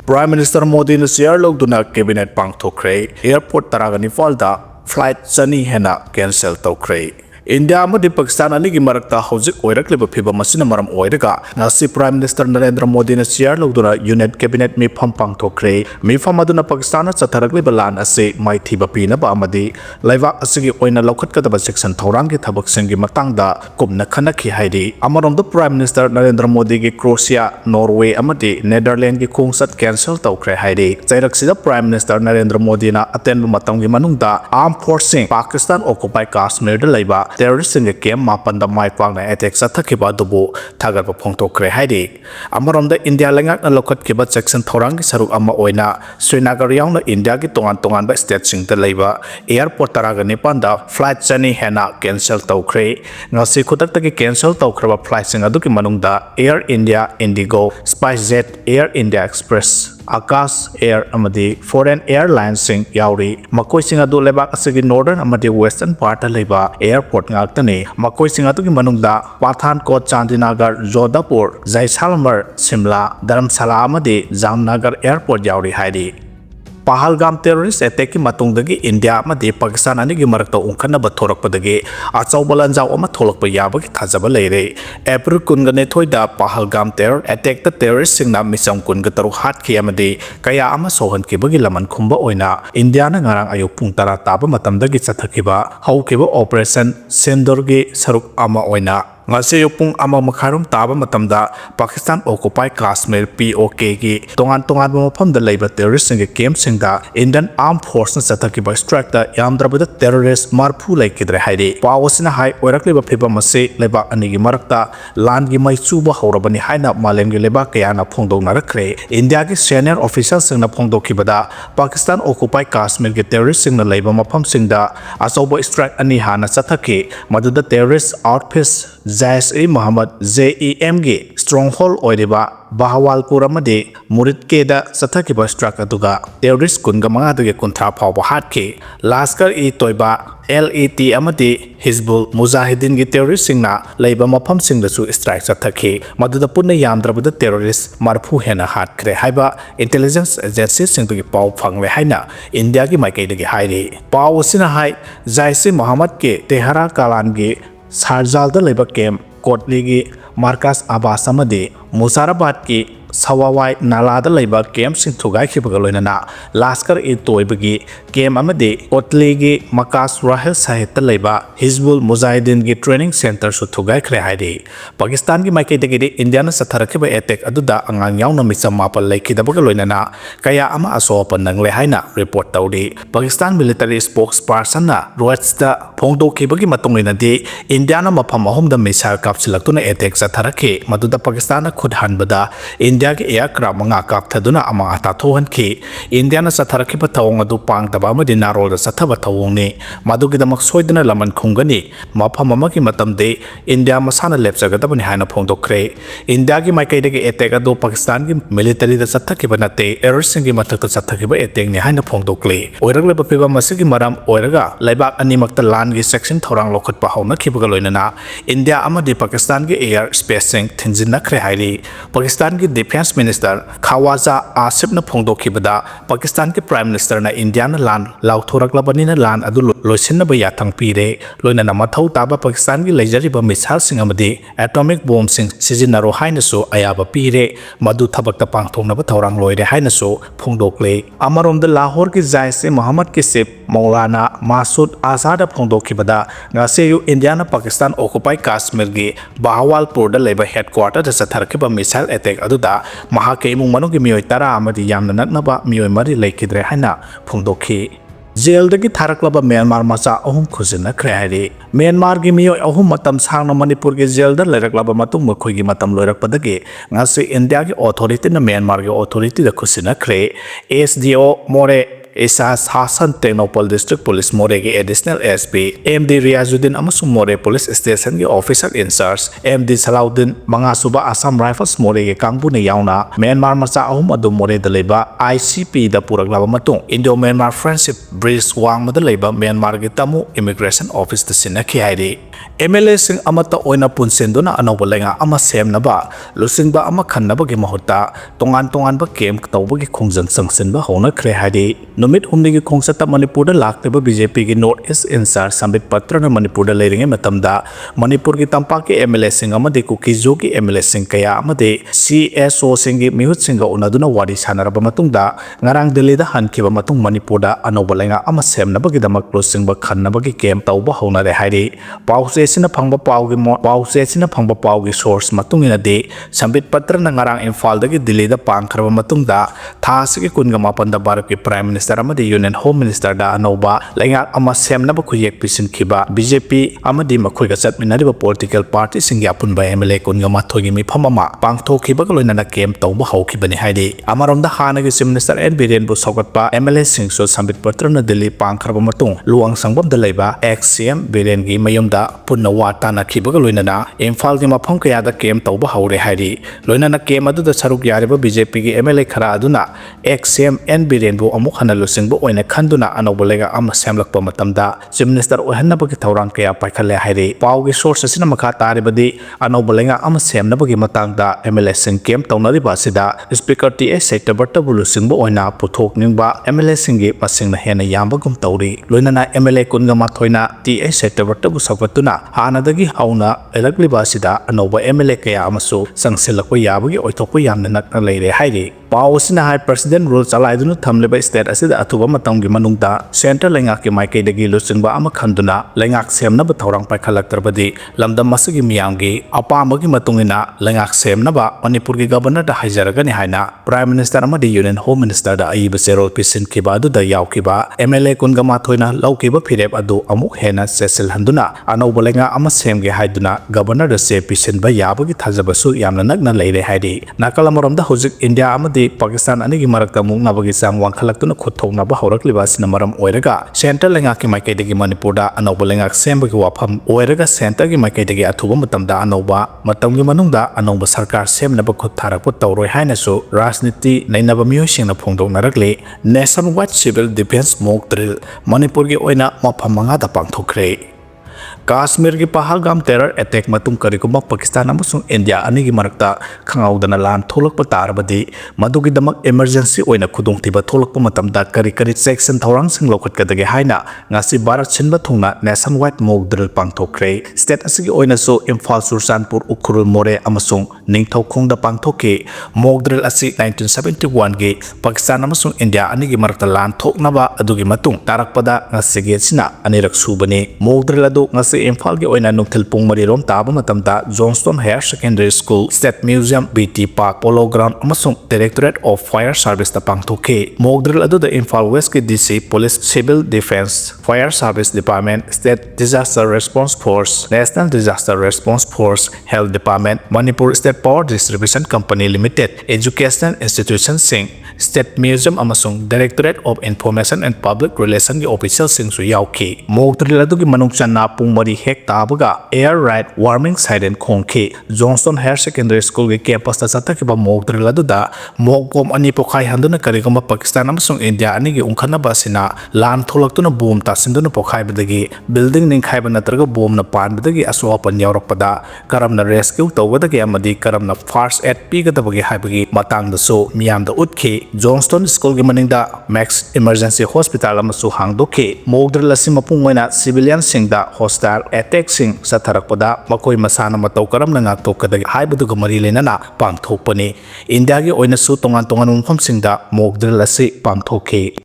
Prime Minister Modi na siyar logduna cabinet pangthokre airport taragani falda flight chani hena cancel tawkre India amadi Pakistan anigi marakta hojik oirakleba phiba masina maram oiraga ngasi Prime Minister Narendra Modi na siyar logduna unit cabinet mifam pangthokre mifam aduna Pakistan na chatharakleba lan ase maithiba pinaba amadi laibak asigi oina lokhatkadaba section thaurangi thabak singi matangda kumna khanakhi haidi amaromda Prime Minister Narendra Modi gi Croatia Norway amadi Netherlands gi khungsat cancel tawkre haidi chairaksida Prime Minister Narendra Modi na atenba matamgi manungda armed forces Pakistan occupy Kashmir da laiba terrorist in the camp mapanda mai kwang na attack sathakiba dubu thagar pa phongtokre haidi amaromda India lengak na lokhat kiba section thorang gi saruk ama oina sijinaro yaung na India gi tongan ba state sing ta leiba airport taraga nepanda flight chani hena cancel tawkre ngasi khutak ta gi cancel tawkhraba flight sing adu ki manungda Air India Indigo SpiceJet Air India Express Akash Air amadi foreign airlines sing yauri makoi sing adu lebak asigi northern amadi western part leba airport ngaktani makoi sing adu ki manungda Pathankot Sijinagre Jodhpur Jaisalmer Shimla Dharamshala amadi Jamnagar airport yauri haidi Pahalgam terrorist attack ki matungdagi India amadi Pakistan anigi marakta ungkhanaba thorakpadagi achauba lanjau ama tholakpa yabagi thajaba leire April 19 da Pahalgam terror attack the terrorist singna misam 13 hatki amadi kaya ama sohan ki bagi laman khumba oina India na ngarang ayuk pung tara taba matamdagi chathakiba haukiba operation Sindoor gi saruk ama oina ngase yopung ama makharum taba matamda Pakistan occupy Kashmir POK gi tongan mafam da leiba terrorist sing camp singda Indian armed forces sathakiba strike da yamdrabada terrorist marphu laikidre haidi pawasina hai oirakliba phiba mase leiba anigi marakta land gi mai chuba horabani haina malem gi leiba kayana phongdong narakre India gi senior officials singna phongdokibada Pakistan occupy Kashmir gi terrorist singna leiba mafam singda asobo strike ani hana sathaki maduda terrorist outpost Jaish-e Mohammed JEM gi stronghold oiriba Bahawalpur amadi Murid-ke da sathakiba strike aduga terrorist kunga manga dagi kunthra phawba hatki Lashkar-e-Toiba LET amadi Hizbul Mujahideen gi terrorist singna leiba mafam singda su strike sathaki maduda punna yamdrabada terrorist marphu hena hatkre haiba intelligence agency singdagi paw phangwe haina India gi maikai dagi hairi paw sina hai Jaish-e Mohammed ke Tehara Kalan gi Sarjal da leba camp Kotli gi Markas Abbas amadi Musarabad ki Sawawai Nala da leba camp sing thugai khibaga loinana Lashkar-e-Toiba gi camp amadi Kotli gi Makas Rahel Sahit da leba Hizbul Mujahideen gi training center su thugai khre haidi Pakistan gi maikai dagi India na satharakiba attack aduda angang yauna misam mapal laikhidabaga loinana kaya ama asopa nangle haina report tawdi Pakistan military spokesperson na Reuters da phongdokibagi matungina di India na mafam ahum da missile kapsilaktuna attack satharaki maduda Pakistan na khud hanbada India ki aircraft manga kap thaduna ama ata thohan ki India na satharakiba thawong adu pangdaba amadi narol da sathaba thawong ni madugidamak soidana laman khungani mafam amaki matamde India masana lepchagadabani haina phongdokre India ki maikai dagi attack adu Pakistan ki military da sathakiba nate terrorist gi mathakta sathakiba attack ni haina phongdokle oiragleba piba masigi maram oiraga laibak animakta lan gi section thorang lokhat pa hauna khibaga loinana India amadi Pakistan ki air space sing thingjinagre hairi Pakistan ki Defense Minister Khawaja Asif na phongdokibada Pakistan ki Prime Minister na India na lan lauthoraklabani na lan adu loisinna yathang pire loina na mathau taba Pakistan ki leijariba missile sing amadi atomic bomb sing sijinaro haina so ayaba pire madu thabakta pangthongna ba thorang loire haina so phongdokle amarom da Lahore ki Jaish-e Mohammed ki Chief Maulana Masood Azhar phongdokibada ngaseyu India na Pakistan occupy Kashmir gi Bahawalpur da leba headquarter da satharkiba missile attack aduda mahake imung manung gi mioi tara amadi yamna naknaba mioi mari laikidre haina phongdokhi jail dagi tharaklaba Myanmar macha ahum khujina khreari Myanmar gi mioi ahum matam sangna Manipur gi jail da leraklaba matung makhoi gi matam loirakpadagi ngase India gi authority na Myanmar gi authority da khusina khre SDO more Isa Hasan Technopol District Police More gi Additional SP MD Riazuddin amasung More Police Station gi Officer in Charge MD Salaudin mga suba Assam Rifles More gi kangbu ni yauna Myanmar macha ahum adu More da leba ICP da puraglaba matung Indo-Myanmar Friendship Bridge wang ma da leba Myanmar gi tamu Immigration Office da sinaki haidi MLA sing amata oina punsenduna anoba lenga ama semnaba lusingba ama khannaba gi mahutta tongan ba kem tawba gi khongjang sangsinba hona khre haidi numit humni gi khongsata Manipur da lakteba BJP gi North East Incharge Sambit Patra na Manipur da leiringe matamda Manipur gi tampak ki MLA sing amade kukijo gi MLA sing kaya amade CSO sing gi mihut singa unaduna wadi sanaraba matungda ngarang Delhi da hankiba matung Manipur da anoba lenga ama semnaba gi damak lusingba khannaba gi kem tawba hona re haidi pause sina phangba paugi source matungina de Sambit Patra na ngarang Imphal da gi Delhi da pangkharba matungda thasi gi kunga mapan da Bharat ki Prime Minister amadi Union Home Minister da anoba lenga ama semnaba khuyek pisin khiba BJP amadi makhoi ga chatminariba political party sing yapun ba MLA kunga mathoi gi mifam ama pangthok khiba ga loina na kem tawba hawkhibani haidi amarom da hana gi Chief Minister N Biren bu sogatpa MLA sing so Sambit Patra na Delhi pangkharba matung luang sangbam da leiba ex CM Biren gi mayom da punna wata na khiba ga loina na Imphal gi mafam kaya da kem tawba hawre haidi loina na kem adu da saruk yariba BJP gi MLA khara aduna ex CM N Biren bu amuk hana lusingbu oina khanduna anoba lega ama semlakpa matamda Chief Minister ohanna bagi thauran kaya paikhale hairi pau gi source asina makha taribadi anoba lega ama semna bagi matangda MLA sing kem tawnari basida Speaker TA Setabarta bulu singbu oina puthok ningba MLA singi masingna hena yamba gum tawri loina na MLA kunga mathoina TA Setabarta bu sagatuna hanadagi hauna elakli basida anoba MLA kaya amasu sangsilakwa yabagi oithokpa yamna nakna leire hairi pau asina hai President rule chalaiduna thamleba state asida athuba matamgi manungda Central Lengak ki Maikei dagi lusingba ama khanduna Lengak semnaba thorang paikhalaktrabadi lamdam masagi miyamgi apamagi matungina Lengak semnaba Manipur gi Governor da haijaragani haina Prime Minister amadi Union Home Minister da aiba serol pisin khiba adu da yawkiba MLA kunga mathoina lawkiba phirep adu amuk hena sesil handuna anoba lenga ama semge haiduna Governor da se pisin ba yabagi thajabasu yamna nakna leire haidi nakalamorom da hojik India amadi Pakistan anigi marakta mungnabagi sang wangkhalaktuna khothoknaba haurakliba sina maram oiraga Central Lengak ki Maikei dagi Manipur da anoba lengak sembagi wafam oiraga Center gi Maikei dagi athuba matamda anoba matamgi manungda anoba sarkar semnaba khut tharakpa tawroi haina su rajniti nainaba miyosingna phongdoknarakle Nationwide Civil Defense Mock Drill Manipur gi oina mafam manga da pangthokre Kashmir ki Pahalgam terror attack matung karikuma Pakistan amasung India anigi marakta khangaudana lan tholakpa tarabadi madugi damak emergency oina khudongtiba tholakpa matamda kari section thorang sing lokhatkadage haina ngasi Bharat sinba thungna nationwide mock drill pangthokre state asigi oina so Imphal Sursanpur Ukhrul More amasung Ningthaukhongda pangthoke mock drill asi 1971 gi Pakistan amasung India anigi marakta lan thoknaba adugi matung tarakpada ngasige sina anirak subani mock drill adu ngasi Imphal gi oina nukthil pung marirom taba matamda Johnston Higher Secondary School State Museum BT Park Polo Ground amasung Directorate of Fire Service da pangthoke mock drill adu da Imphal West ki DC Police Civil Defense Fire Service Department State Disaster Response Force National Disaster Response Force Health Department Manipur State Power Distribution Company Limited Educational Institution sing State Museum amasung Directorate of Information and Public Relations gi official sing su yauki mock drill adu gi manung channa pung mari hek tabaga air right warming siren khongki Johnston Higher Secondary School gi campus ta chatakiba mock drill adu da mock bomb ani pokhai handuna karigama Pakistan amasung India ani gi ungkhana basina lan tholaktuna bomb ta sinduna pokhai badagi building ning khaiba natraga bomb na pan badagi aso apan yawrakpada karamna rescue tawbadagi amadi karamna first aid pigadabagi haibagi matangda so miyam da utkhi Johnston School gi maningda Max Emergency Hospital amasu hangdokhi mock drill asi mapung oina civilian singda hostile attack sing satharakpada makoi masana matau karamna ngaktokadagi haibaduga mari lenana pangthokpani India gi oina su tongan mufam singda mock drill asi pangthokhi